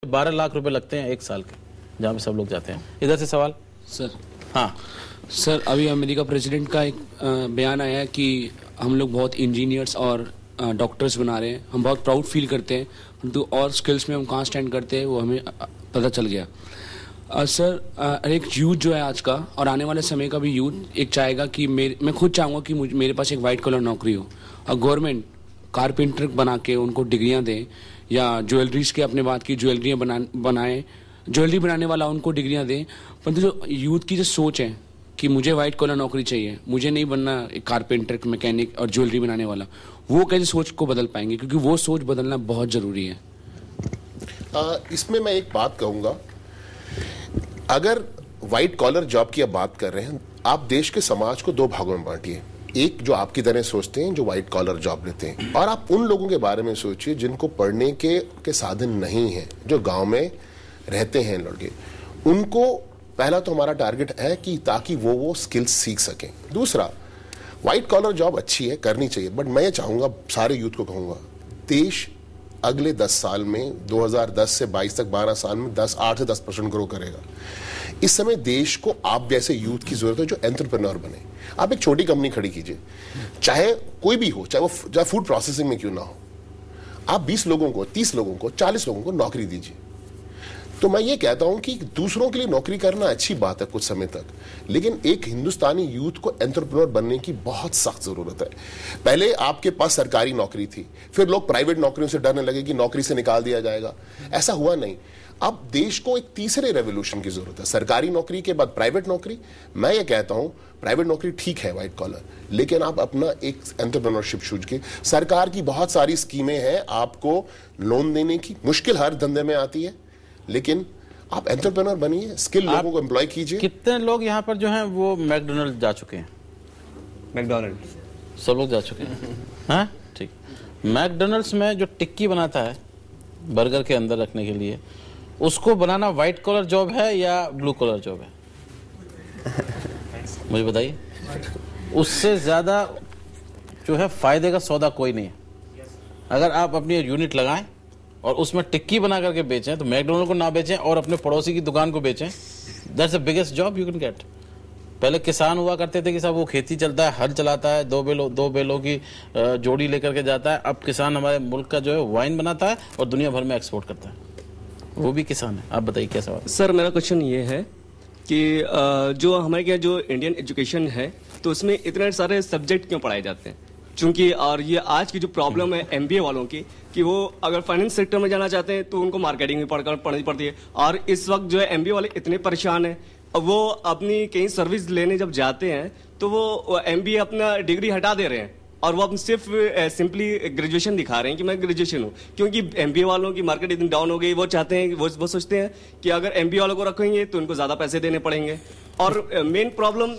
12 लाख रुपए लगते हैं 1 साल के, जहाँ पे सब लोग जाते हैं। इधर से सवाल सर। हाँ सर, अभी अमेरिका प्रेसिडेंट का एक बयान आया है कि हम लोग बहुत इंजीनियर्स और डॉक्टर्स बना रहे हैं, हम बहुत प्राउड फील करते हैं, परंतु और स्किल्स में हम कहाँ स्टैंड करते हैं वो हमें पता चल गया। सर, एक यूथ जो है आज का और आने वाले समय का भी यूथ एक चाहेगा कि मैं खुद चाहूँगा कि मेरे पास एक वाइट कॉलर नौकरी हो, और गवर्नमेंट कारपेंटर बना के उनको डिग्रियाँ दें, या ज्वेलरीज के अपने बात की ज्वेलरियाँ बनाएं, ज्वेलरी बनाने वाला उनको डिग्रियाँ दें। परंतु जो यूथ की जो सोच है कि मुझे वाइट कॉलर नौकरी चाहिए, मुझे नहीं बनना एक कारपेंटर, मैकेनिक और ज्वेलरी बनाने वाला, वो कैसे सोच को बदल पाएंगे? क्योंकि वो सोच बदलना बहुत ज़रूरी है। इसमें मैं एक बात कहूँगा, अगर वाइट कॉलर जॉब की आप बात कर रहे हैं, आप देश के समाज को 2 भागों में बांटिए। एक जो आपकी तरह सोचते हैं, जो व्हाइट कॉलर जॉब लेते हैं, और आप उन लोगों के बारे में सोचिए जिनको पढ़ने के साधन नहीं है, जो गांव में रहते हैं लड़के। उनको पहला तो हमारा टारगेट है कि ताकि वो स्किल्स सीख सकें। दूसरा, व्हाइट कॉलर जॉब अच्छी है, करनी चाहिए, बट मैं ये चाहूंगा, सारे यूथ को कहूंगा, देश अगले 10 साल में 2010 से 22 तक 12 साल में 8 से 10% ग्रो करेगा। इस समय देश को आप जैसे यूथ की जरूरत है जो एंटरप्रेन्योर बने। आप एक छोटी कंपनी खड़ी कीजिए, चाहे कोई भी हो, चाहे फूड प्रोसेसिंग में क्यों ना हो, आप 20 लोगों को, 30 लोगों को, 40 लोगों को नौकरी दीजिए। तो मैं ये कहता हूं कि दूसरों के लिए नौकरी करना अच्छी बात है कुछ समय तक, लेकिन एक हिंदुस्तानी यूथ को एंटरप्रेन्योर बनने की बहुत सख्त जरूरत है। पहले आपके पास सरकारी नौकरी थी, फिर लोग प्राइवेट नौकरियों से डरने लगे कि नौकरी से निकाल दिया जाएगा। ऐसा हुआ नहीं। अब देश को एक तीसरे रेवोल्यूशन की जरूरत है, सरकारी नौकरी के बाद प्राइवेट नौकरी। मैं ये कहता हूं, प्राइवेट नौकरी ठीक है व्हाइट कॉलर, लेकिन आप अपना एक एंटरप्रेन्योरशिप शूज के, सरकार की बहुत सारी स्कीमें हैं आपको लोन देने की, मुश्किल हर धंधे में आती है, लेकिन आप एंटरप्रेन्योर बनिए, स्किल लोगों को एम्प्लॉय कीजिए। कितने लोग यहाँ पर जो हैं वो मैकडोनल्ड जा चुके हैं? मैकडोनल्ड सब लोग जा चुके हैं। हाँ ठीक। मैकडोनल्ड्स में जो टिक्की बनाता है बर्गर के अंदर रखने के लिए, उसको बनाना व्हाइट कॉलर जॉब है या ब्लू कॉलर जॉब है? मुझे बताइए। उससे ज्यादा जो है फायदे का सौदा कोई नहीं है। अगर आप अपनी यूनिट लगाएं और उसमें टिक्की बना करके बेचें, तो मैकडोनल्ड को ना बेचें और अपने पड़ोसी की दुकान को बेचें, that's the biggest job you can get. पहले किसान हुआ करते थे कि साहब वो खेती चलता है, हल चलाता है, दो बैलों की जोड़ी लेकर के जाता है। अब किसान हमारे मुल्क का जो है वाइन बनाता है और दुनिया भर में एक्सपोर्ट करता है, वो भी किसान है। आप बताइए क्या सवाल? सर, मेरा क्वेश्चन ये है कि जो हमारे यहाँ जो इंडियन एजुकेशन है, तो उसमें इतने सारे सब्जेक्ट क्यों पढ़ाए जाते हैं? चूंकि और ये आज की जो प्रॉब्लम है एमबीए वालों की, कि वो अगर फाइनेंस सेक्टर में जाना चाहते हैं तो उनको मार्केटिंग भी पढ़नी पड़ती है, और इस वक्त जो है एमबीए वाले इतने परेशान हैं, वो अपनी कहीं सर्विस लेने जब जाते हैं तो वो एमबीए अपना डिग्री हटा दे रहे हैं और वो अपनी सिर्फ सिंपली ग्रेजुएशन दिखा रहे हैं कि मैं ग्रेजुएशन हूँ, क्योंकि एमबीए वालों की मार्केट इतनी डाउन हो गई। वो चाहते हैं, वो सोचते हैं कि अगर एमबीए वालों को रखेंगे तो उनको ज्यादा पैसे देने पड़ेंगे। और मेन प्रॉब्लम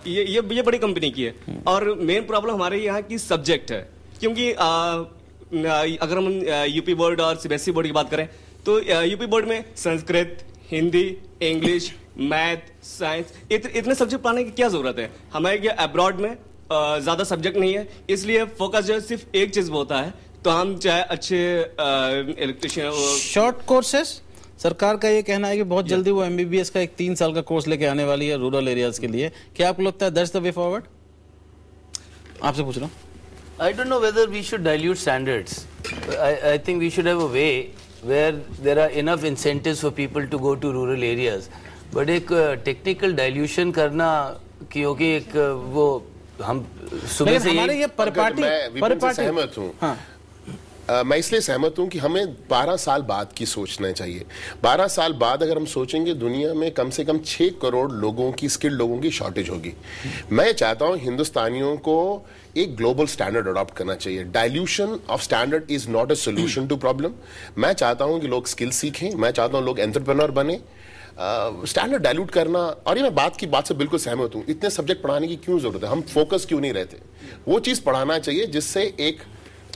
ये बड़ी कंपनी की है, और मेन प्रॉब्लम हमारे यहाँ की सब्जेक्ट है, क्योंकि अगर हम यूपी बोर्ड और सीबीएसई बोर्ड की बात करें तो यूपी बोर्ड में Sanskrit, Hindi, English, math, science, इतने सब्जेक्ट पढ़ाने की क्या जरूरत है? हमारे अब्रॉड में ज्यादा सब्जेक्ट नहीं है, इसलिए फोकस जो है सिर्फ एक चीज होता है। तो हम चाहे अच्छे इलेक्ट्रिशियन, शॉर्ट कोर्सेस, सरकार का ये कहना है कि बहुत जल्दी वो एमबीबीएस का एक 3 साल का कोर्स लेके आने वाली है रूरल एरियाज के लिए। क्या आपको लगता है दैट्स द वे फॉरवर्ड? आपसे पूछ रहा हूँ। I don't know whether we should dilute standards. I think we should have a way where there are enough incentives for people to go to rural areas. But एक technical dilution करना, क्योंकि एक वो हम सुबह से हमारे ये परिपाटी सहमत हूँ। हाँ। मैं इसलिए सहमत हूं कि हमें 12 साल बाद की सोचना चाहिए। 12 साल बाद अगर हम सोचेंगे, दुनिया में कम से कम 6 करोड़ लोगों की, स्किल्ड लोगों की शॉर्टेज होगी। मैं चाहता हूं हिंदुस्तानियों को एक ग्लोबल स्टैंडर्ड अडॉप्ट करना चाहिए। Dilution of standard is not a solution to problem. मैं चाहता हूं कि लोग स्किल सीखें, मैं चाहता हूं लोग एंटरप्रेन्योर बने। स्टैंडर्ड डाइल्यूट करना, और ये मैं बात से बिल्कुल सहमत हूं, इतने सब्जेक्ट पढ़ाने की क्यों जरूरत है? हम फोकस क्यों नहीं रहते? वो चीज पढ़ाना चाहिए जिससे एक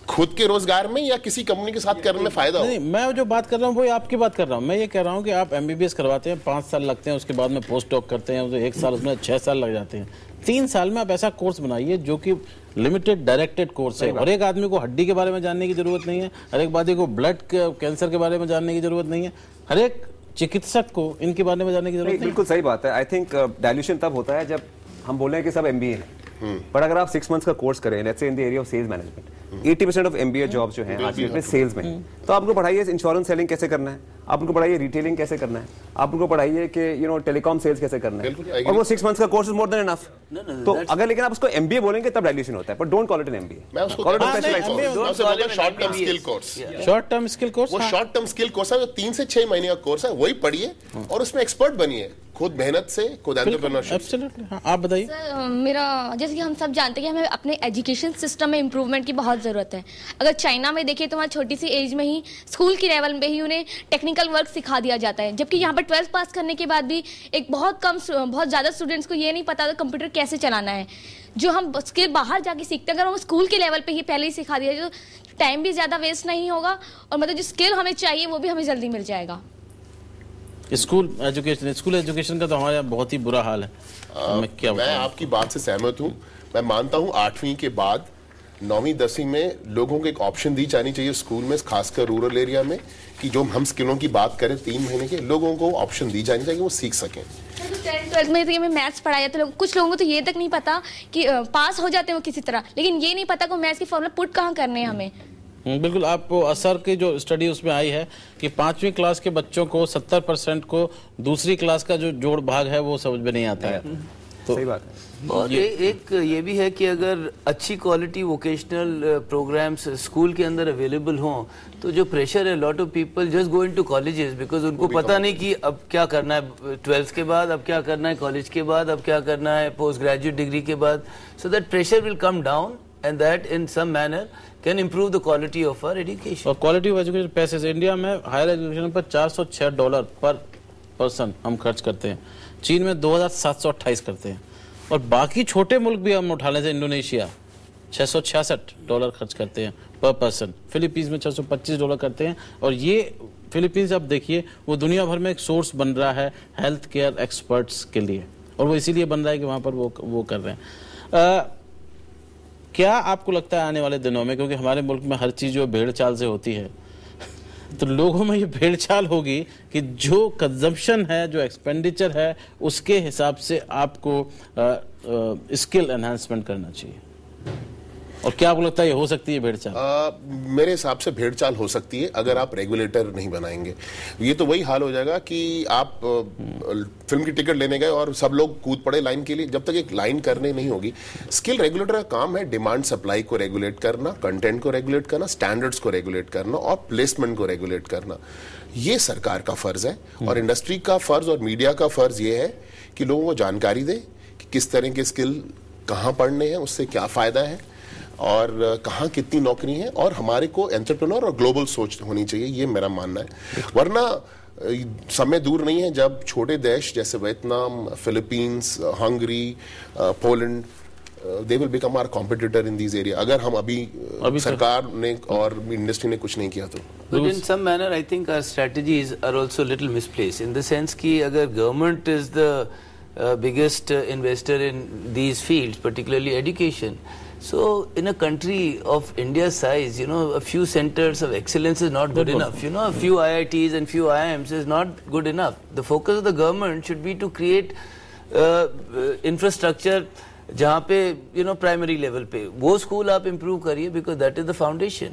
खुद के रोजगार में या किसी कंपनी के साथ करने में फायदा हो? नहीं, मैं जो बात कर रहा हूँ वही आपकी बात कर रहा हूँ। मैं ये कह रहा हूँ कि आप एमबीबीएस करवाते हैं, 5 साल लगते हैं, उसके बाद में पोस्ट डॉक करते हैं, उसमें 1 साल, उसमें 6 साल लग जाते हैं। 3 साल में आप ऐसा कोर्स बनाइए जो कि लिमिटेड डायरेक्टेड कोर्स है। हर एक आदमी को हड्डी के बारे में जानने की जरूरत नहीं है, हर एक आदमी को ब्लड कैंसर के बारे में जानने की जरूरत नहीं है, हर एक चिकित्सक को इनके बारे में जानने की जरूरत नहीं। बिल्कुल सही बात है। आई थिंक डायल्यूशन तब होता है जब हम बोले हैं कि सब एमबीए है, पर अगर आप 6 मंथ्स का कोर्स करें, let's say in the area of sales management, 80% of MBA jobs जो हैं आज में सेल्स में, तो आपको पढ़ाइए इंश्योरेंस सेलिंग कैसे करना है, आप उनको पढ़ाइए रिटेलिंग कैसे करना है, आप उनको पढ़ाइए कि टेलीकॉम सेल्स कैसे करना है, और वो 6 मंथ्स का course is more than enough. तो अगर लेकिन आप उसको एमबीए बोलेंगे तब डायल्यूशन होता है, but don't call it an MBA, मैं उसको call it short term skill course. Short term skill course, वो शॉर्ट टर्म स्किल कोर्स है, जो 3 से 6 महीने का कोर्स है, वही पढ़िए और उसमें एक्सपर्ट बनिए, खुद मेहनत से, खुद एंटरप्रेन्योरशिप। एब्सोल्युटली। हाँ, आप बताइए। मेरा जैसे कि हम सब जानते हैं कि हमें अपने एजुकेशन सिस्टम में इम्प्रूवमेंट की बहुत ज़रूरत है। अगर चाइना में देखिए तो वहाँ छोटी सी एज में ही स्कूल की लेवल में ही उन्हें टेक्निकल वर्क सिखा दिया जाता है, जबकि यहाँ पर 12th पास करने के बाद भी एक बहुत ज़्यादा स्टूडेंट्स को ये नहीं पता था कंप्यूटर कैसे चलाना है। जो हम स्किल बाहर जाके सीखते हैं, अगर हम स्कूल के लेवल पे ही पहले ही सिखा दिया जाए तो टाइम भी ज़्यादा वेस्ट नहीं होगा और मतलब जो स्किल हमें चाहिए वो भी हमें जल्दी मिल जाएगा। स्कूल एजुकेशन का तो हमारे यहाँ बहुत ही बुरा हाल है। मैं आपकी बात से सहमत हूँ। मैं मानता हूँ 8वीं के बाद 9वीं 10वीं में लोगों को एक ऑप्शन दी जानी चाहिए स्कूल में, खासकर रूरल एरिया में, कि जो हम स्किलों की बात करें 3 महीने के, लोगों को ऑप्शन दी जानी चाहिए, वो सीख सकें। 10th-12th में तो मैथ्स पढ़ाया जाता है, कुछ लोगों को तो ये तक नहीं पता कि पास हो जाते हैं वो किसी तरह, लेकिन ये नहीं पता कि मैथ्स की फॉर्मूला पुट कहाँ करने हैं हमें। बिल्कुल। आपको असर की जो स्टडी उसमें आई है कि 5वीं क्लास के बच्चों को 70% को दूसरी क्लास का जो जोड़ भाग है वो समझ में नहीं आता है। तो सही बात है। और एक ये भी है कि अगर अच्छी क्वालिटी वोकेशनल प्रोग्राम्स स्कूल के अंदर अवेलेबल हों तो जो प्रेशर है, lot of people just go into colleges because उनको पता नहीं कि अब क्या करना है 12th के बाद, अब क्या करना है कॉलेज के बाद, अब क्या करना है पोस्ट ग्रेजुएट डिग्री के बाद। So that pressure will come down and that in some manner can improve the quality of our education. और क्वालिटी ऑफ एजुकेशन पैसे से इंडिया में हायर एजुकेशन पर $406 पर पर्सन हम खर्च करते हैं, चीन में 2728 करते हैं, और बाकी छोटे मुल्क भी हम उठा लें जैसे इंडोनेशिया $666 खर्च करते हैं पर पर्सन, फिलीपींस में $625 करते हैं। और ये फिलीपींस आप देखिए वो दुनिया भर में एक सोर्स बन रहा है हेल्थ केयर एक्सपर्ट्स के लिए, और वो इसीलिए बन रहा है कि वहाँ पर वो कर रहे हैं। क्या आपको लगता है आने वाले दिनों में, क्योंकि हमारे मुल्क में हर चीज जो भेड़ चाल से होती है, तो लोगों में ये भेड़ चाल होगी कि जो कंजम्पशन है, जो एक्सपेंडिचर है, उसके हिसाब से आपको स्किल एनहांसमेंट करना चाहिए। और क्या आपको लगता है ये हो सकती है भेड़चाल? मेरे हिसाब से भेड़चाल हो सकती है अगर आप रेगुलेटर नहीं बनाएंगे। ये तो वही हाल हो जाएगा कि आप फिल्म की टिकट लेने गए और सब लोग कूद पड़े लाइन के लिए। जब तक एक लाइन करने नहीं होगी, स्किल रेगुलेटर का काम है डिमांड सप्लाई को रेगुलेट करना, कंटेंट को रेगुलेट करना, स्टैंडर्ड्स को रेगुलेट करना और प्लेसमेंट को रेगुलेट करना। ये सरकार का फर्ज है और इंडस्ट्री का फर्ज और मीडिया का फर्ज ये है कि लोगों को जानकारी दे कि किस तरह के स्किल कहाँ पढ़ने हैं, उससे क्या फायदा है और कहाँ कितनी नौकरी है, और हमारे को एंटरप्रेन्योर और ग्लोबल सोच होनी चाहिए, ये मेरा मानना है। वरना समय दूर नहीं है जब छोटे देश जैसे Vietnam, Philippines, Hungary, Poland, they will become our competitor in this area अगर हम अभी सरकार ने और इंडस्ट्री ने कुछ नहीं किया तो। But in some manner, I think our strategies are also little misplaced in the sense कि अगर government is the biggest investor in these fields, particularly education. So in a country of India's size, a few centers of excellence is not good enough. A few IITs and few IIMs is not good enough. The focus of the government should be to create infrastructure जहाँ पे primary level पे वो school आप improve करिए because that is the foundation.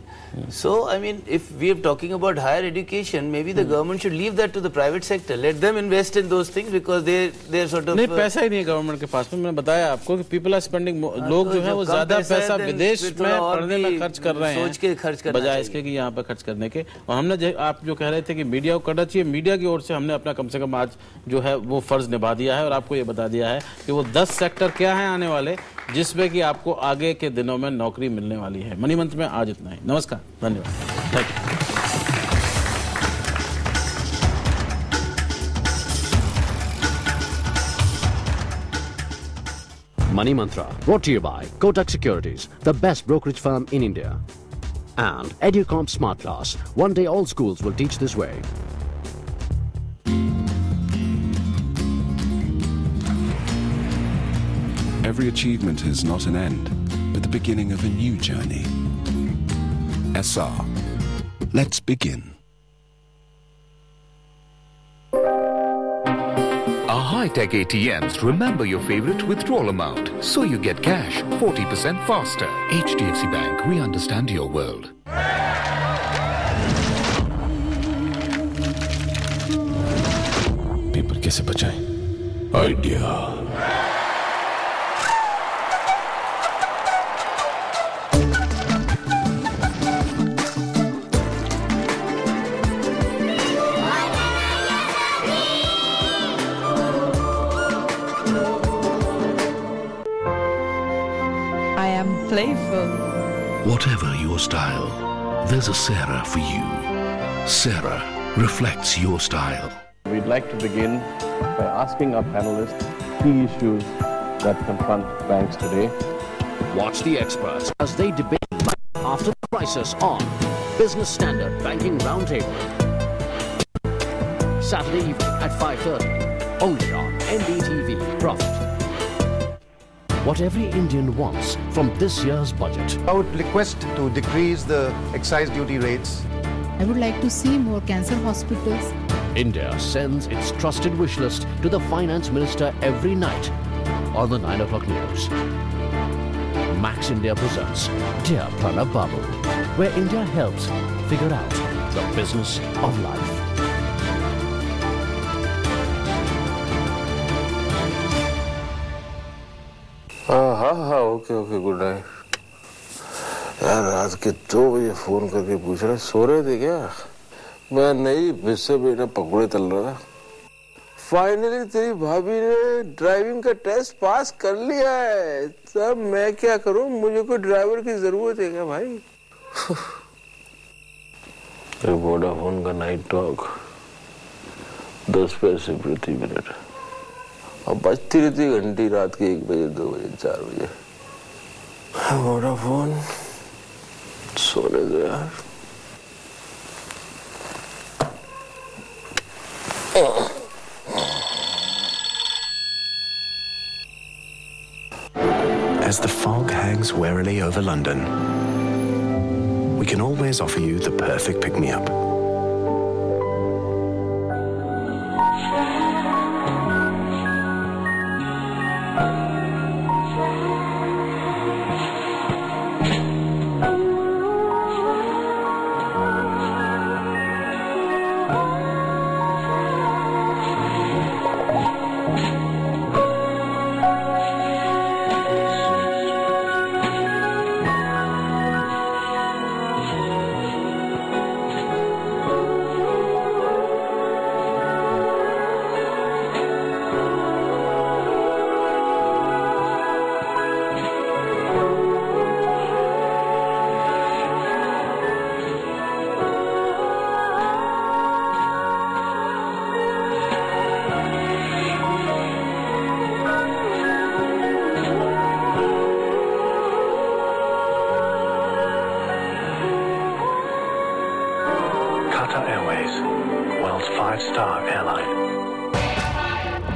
So I mean if we are talking about higher education, maybe the government should leave that to the private sector, let them invest in those things because they are sort of. नहीं, पैसा ही नहीं है government के पास में. मैंने बताया आपको कि पीपल आर स्पेंडिंग, लोग जो है वो ज्यादा पैसा विदेश में पढ़ने में खर्च कर रहे हैं, सोच के खर्च करना बजाय इसके कि यहाँ पे खर्च करने के. और हमने आप जो कह रहे थे कि मीडिया को करना चाहिए, मीडिया की ओर से हमने अपना कम से कम आज जो है वो फर्ज निभा दिया है और आपको ये बता दिया है कि वो 10 सेक्टर क्या है आने वाले जिसमें कि आपको आगे के दिनों में नौकरी मिलने वाली है. मनी मंत्र में आज इतना ही. नमस्कार, धन्यवाद, thank you. Money Mantra, brought to you by Kotak Securities, the best brokerage firm in India. And EduComp Smart Class. One day all schools will teach this way. Every achievement is not an end, but the beginning of a new journey. SR. Let's begin. Our high-tech ATMs remember your favorite withdrawal amount, so you get cash 40% faster. HDFC Bank, we understand your world. Paper कैसे बचाएं? Idea. Playful. Whatever your style, there's a Sarah for you. Sarah reflects your style. We'd like to begin by asking our panelists key issues that confront banks today. Watch the experts as they debate life after the crisis on Business Standard Banking Roundtable. Saturday evening at 5:30, only on NDTV Profit. What every Indian wants from this year's budget. I would request to decrease the excise duty rates. I would like to see more cancer hospitals. India sends its trusted wish list to the finance minister every night on the 9 o'clock news. Max India presents Dear Pranab Babu, where India helps figure out the business of life. हाँ okay good night. यार रात के 2 बजे phone करके पूछ रहे सो रहे थे क्या? मैं नहीं, बिस्से बेटा पकौड़े तल रहा था। फाइनली तेरी भाभी ने ड्राइविंग का टेस्ट पास कर लिया है। तब मैं क्या करूं? मुझे कोई ड्राइवर की जरूरत है क्या भाई? वोडाफोन का नाइट टॉक 10 पैसे प्रति मिनट, अब बजती रहती घंटी रात के 1 बजे 2 बजे 4 बजे। वोडाफोन सोने दो यार। As the fog hangs warily over London, we can always offer you the perfect pick-me-up.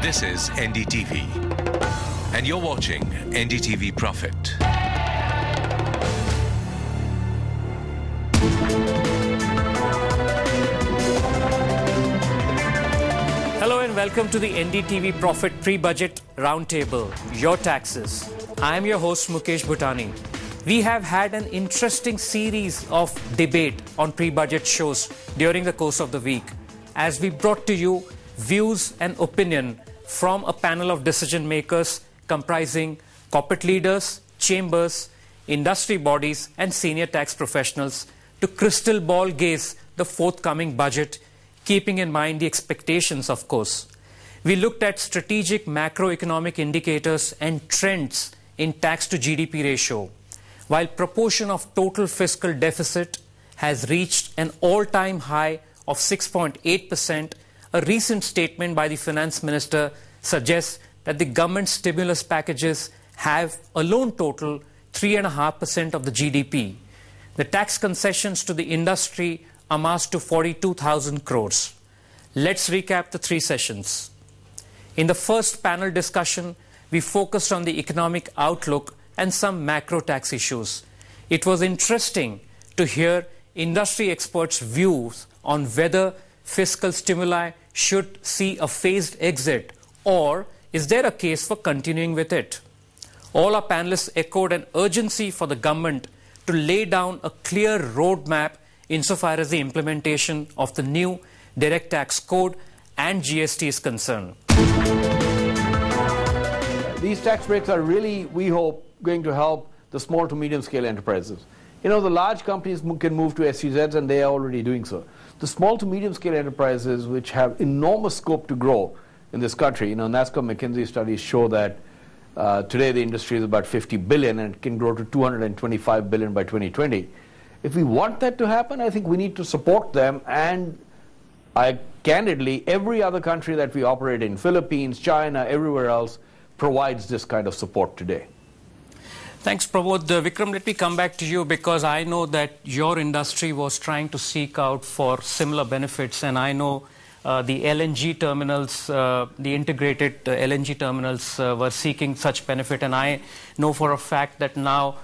This is NDTV, and you're watching NDTV Profit. Hello and welcome to the NDTV Profit Pre-Budget Roundtable, Your Taxes. I am your host Mukesh Bhutani. We have had an interesting series of debate on pre-budget shows during the course of the week, as we brought to you views and opinion from a panel of decision makers comprising corporate leaders, chambers, industry bodies and senior tax professionals to crystal ball gaze the forthcoming budget, keeping in mind the expectations, of course. We looked at strategic macroeconomic indicators and trends in tax to GDP ratio, while proportion of total fiscal deficit has reached an all-time high of 6.8%. A recent statement by the finance minister suggests that the government stimulus packages have alone total 3.5% of the GDP. The tax concessions to the industry amassed to 42,000 crores. Let's recap the 3 sessions. In the first panel discussion, we focused on the economic outlook and some macro tax issues. It was interesting to hear industry experts' views on whether fiscal stimuli should see a phased exit, or is there a case for continuing with it? All our panelists echoed an urgency for the government to lay down a clear roadmap insofar as the implementation of the new direct tax code and GST is concerned. These tax breaks are really, we hope, going to help the small to medium scale enterprises. You know, the large companies can move to SEZs, and they are already doing so. The small to medium scale enterprises, which have enormous scope to grow in this country, you know, NASSCOM McKinsey studies show that today the industry is about 50 billion and it can grow to 225 billion by 2020. If we want that to happen, I think we need to support them, and candidly, every other country that we operate in, Philippines, China, everywhere else, provides this kind of support today. Thanks, Pramod. Vikram, let me come back to you, because I know that your industry was trying to seek out for similar benefits, and I know the LNG terminals, the integrated LNG terminals were seeking such benefit, and I know for a fact that now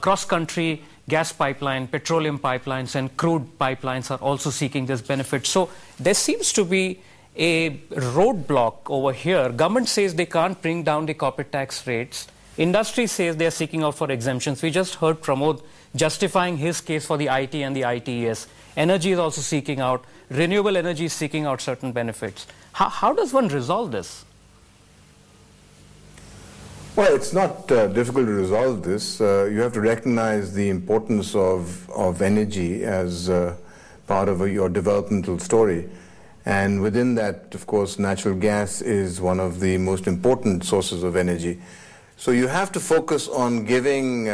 cross-country gas pipeline, petroleum pipelines and crude pipelines are also seeking this benefit. So there seems to be a roadblock over here. Government says they can't bring down the corporate tax rates. Industry says they are seeking out for exemptions. We just heard Pramod justifying his case for the IT and the ITES. Energy is also seeking out, renewable energy is seeking out certain benefits. How does one resolve this? Well, it's not difficult to resolve this. You have to recognize the importance of energy as part of your developmental story. And within that, of course, natural gas is one of the most important sources of energy. So you have to focus on giving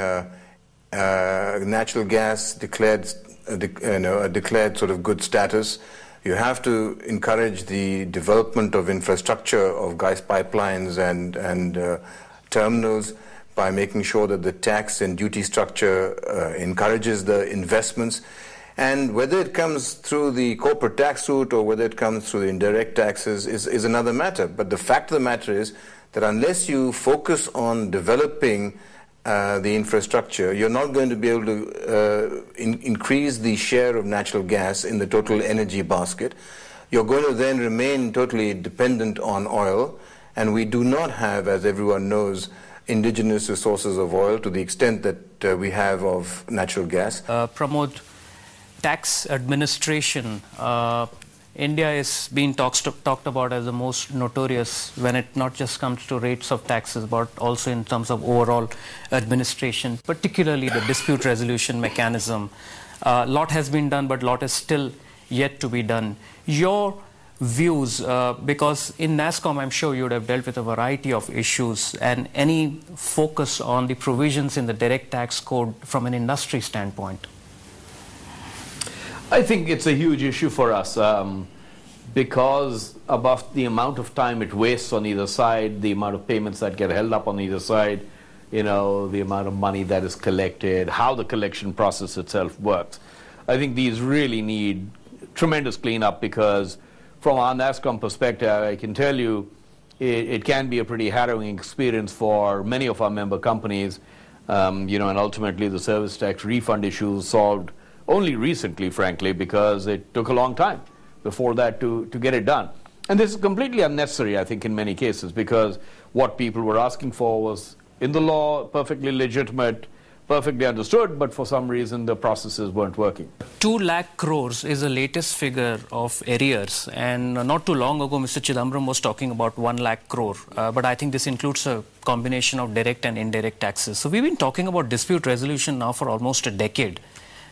natural gas a declared sort of good status. You have to encourage the development of infrastructure of gas pipelines and terminals by making sure that the tax and duty structure encourages the investments. And whether it comes through the corporate tax route or whether it comes through the indirect taxes is another matter. But the fact of the matter is that unless you focus on developing the infrastructure, you're not going to be able to increase the share of natural gas in the total energy basket. You're going to then remain totally dependent on oil. And we do not have, as everyone knows, indigenous resources of oil to the extent that we have of natural gas. Pramod, tax administration, India is being talked about as the most notorious when it not just comes to rates of taxes, but also in terms of overall administration, particularly the dispute resolution mechanism. A lot has been done, but a lot is still yet to be done. Your views, because in NASSCOM I'm sure you would have dealt with a variety of issues, and any focus on the provisions in the direct tax code from an industry standpoint? I think it's a huge issue for us because of the amount of time it wastes on either side, the amount of payments that get held up on either side, you know, the amount of money that is collected, how the collection process itself works. I think these really need tremendous cleanup, because from our NASSCOM perspective, I can tell you it can be a pretty harrowing experience for many of our member companies, you know, and ultimately the service tax refund issue solved only recently, frankly, because it took a long time before that to get it done. And this is completely unnecessary, I think, in many cases, because what people were asking for was in the law, perfectly legitimate, perfectly understood, but for some reason the processes weren't working. 2 lakh crores is the latest figure of arrears, and not too long ago Mr. Chidambaram was talking about 1 lakh crore, but I think this includes a combination of direct and indirect taxes. So we've been talking about dispute resolution now for almost a decade.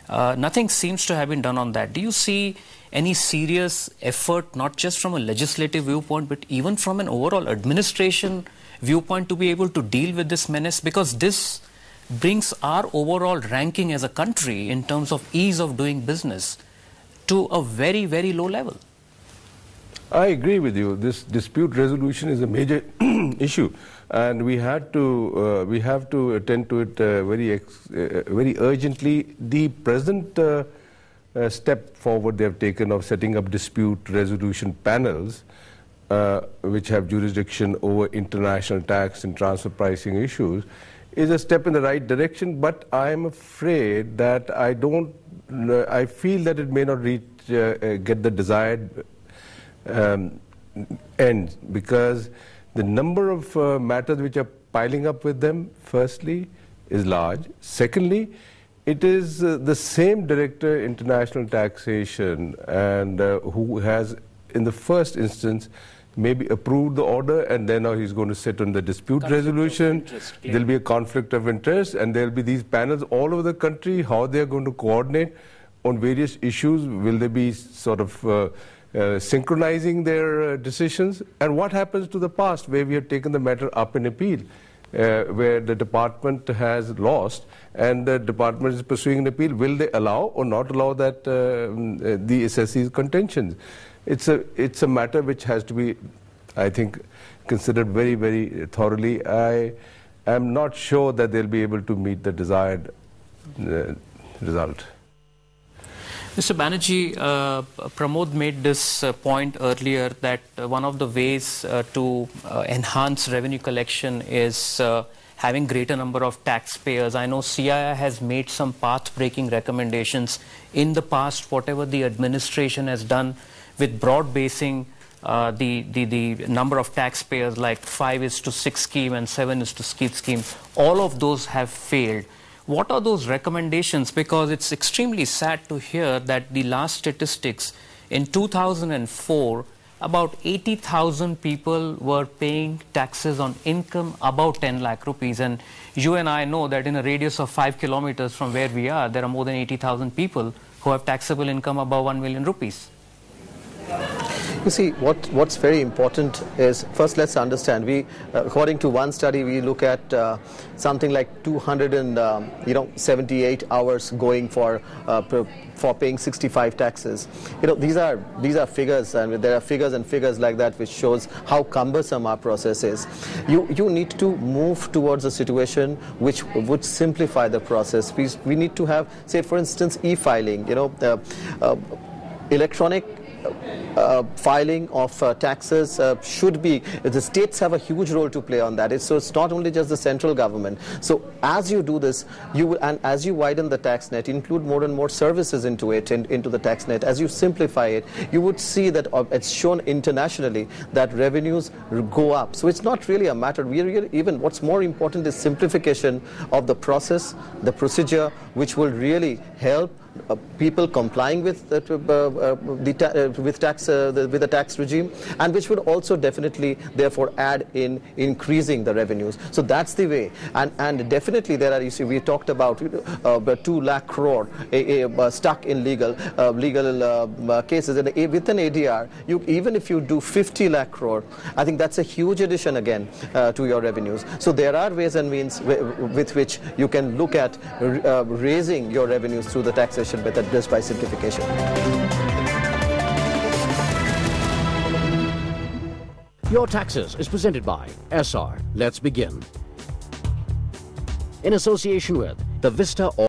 Nothing seems to have been done on that. Do you see any serious effort, not just from a legislative viewpoint, but even from an overall administration viewpoint, to be able to deal with this menace? Because this brings our overall ranking as a country in terms of ease of doing business to a very, very low level. I agree with you. This dispute resolution is a major issue, and we have to attend to it very urgently. The present step forward they have taken of setting up dispute resolution panels, which have jurisdiction over international tax and transfer pricing issues, is a step in the right direction. But I am afraid that I feel that it may not get the desired end, because the number of matters which are piling up with them, firstly, is large. Secondly, it is the same director, international taxation, and who has, in the first instance, maybe approved the order, and then now he's going to sit on the dispute resolution. There'll be a conflict of interest, and there'll be these panels all over the country. How they're going to coordinate on various issues? Will they be sort of synchronizing their decisions? And what happens to the past, where we have taken the matter up in appeal, where the department has lost and the department is pursuing an appeal? Will they allow or not allow that the SSC's contentions? It's a matter which has to be, I think, considered very, very thoroughly. I am not sure that they'll be able to meet the desired result. Mr. Banerjee, Pramod made this point earlier that one of the ways to enhance revenue collection is having greater number of taxpayers. I know CII has made some path-breaking recommendations in the past, whatever the administration has done with broad-basing the number of taxpayers, like 5:6 scheme and 7:6 scheme. All of those have failed. What are those recommendations? Because it's extremely sad to hear that the last statistics in 2004, about 80,000 people were paying taxes on income above 10 lakh rupees. And you and I know that in a radius of 5 kilometers from where we are, there are more than 80,000 people who have taxable income above 1 million rupees. You see, what's very important is, first let's understand, according to one study, we look at something like 278 hours going for paying 65 taxes. These are figures, and there are figures and figures like that which shows how cumbersome our process is. You need to move towards a situation which would simplify the process. We need to have, say for instance, e-filing, electronic filing of taxes should be, the states have a huge role to play on that. So it's not only just the central government. So as you do this, and as you widen the tax net, include more and more services into it, into the tax net, as you simplify it, you would see that it's shown internationally that revenues go up. So it's not really a matter, even what's more important is simplification of the process, the procedure, which will really help people complying with the tax regime, and which would also definitely therefore add in increasing the revenues. So that's the way, and definitely there are, you see, we talked about 2 lakh crore stuck in legal cases, and with an ADR, even if you do 50 lakh crore, I think that's a huge addition again to your revenues. So there are ways and means with which you can look at raising your revenues through the taxation method, just by simplification. Your Taxes is presented by SR. Let's begin. In association with the Vista